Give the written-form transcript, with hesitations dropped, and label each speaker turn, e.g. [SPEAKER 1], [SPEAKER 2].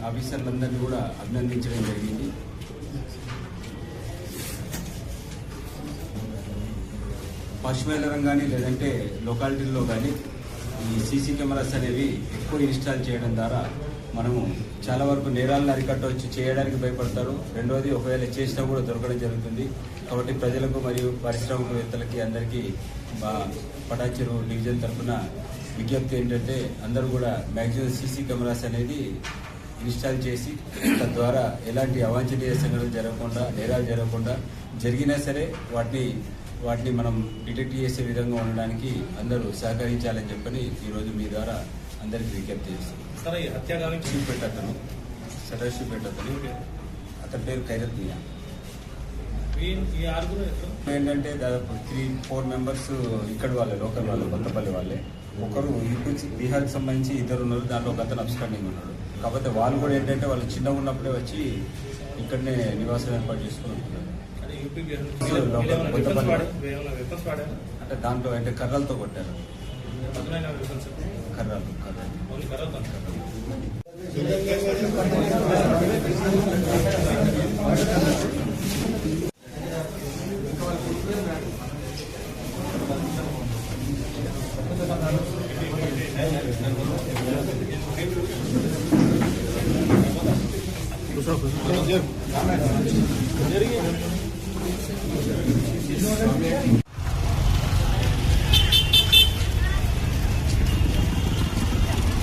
[SPEAKER 1] ఆఫీసర్లందరినీ కూడా అభినందించడం జరిగింది. పశువుల కానీ లేదంటే లొకాలిటీల్లో కానీ ఈ సీసీ కెమెరాస్ అనేవి ఎక్కువ ఇన్స్టాల్ చేయడం ద్వారా మనము చాలా వరకు నేరాలను అరికట్టవచ్చు. చేయడానికి భయపడతారు. రెండవది, ఒకవేళ చేసినా కూడా దొరకడం జరుగుతుంది. కాబట్టి ప్రజలకు మరియు పారిశ్రామికవేత్తలకి అందరికీ పటాచెరు డివిజన్ తరఫున విజ్ఞప్తి ఏంటంటే అందరూ కూడా మ్యాక్సిమం సీసీ కెమెరాస్ అనేది ఇన్స్టాల్ చేసి తద్వారా ఎలాంటి అవాంఛనీయ సంఘటనలు జరగకుండా, నేరాలు జరగకుండా, జరిగినా సరే వాటిని మనం డిటెక్ట్ చేసే విధంగా ఉండడానికి అందరూ సహకరించాలని చెప్పని ఈరోజు మీ ద్వారా అందరికీ విజ్ఞప్తి చేస్తాం. సదాశివపేట అతను అతని పేరు ఖైరత్ మియా. ఏంటంటే దాదాపు 3-4 మెంబర్స్ ఇక్కడ వాళ్ళే, లోకల్ వాళ్ళు, కొత్తపల్లి వాళ్ళే. ఒకరు ఇటు బీహార్కి సంబంధించి ఇద్దరు ఉన్నారు. దాంట్లో ఒక అతను అబ్స్టాండింగ్ ఉన్నాడు. కాకపోతే వాళ్ళు కూడా ఏంటంటే వాళ్ళు చిన్నగా ఉన్నప్పుడే వచ్చి ఇక్కడనే నివాసం ఏర్పాటు చేసుకుని ఉంటున్నారు. అంటే దాంట్లో అంటే కర్రలతో కొట్టారు.
[SPEAKER 2] జరిగింది.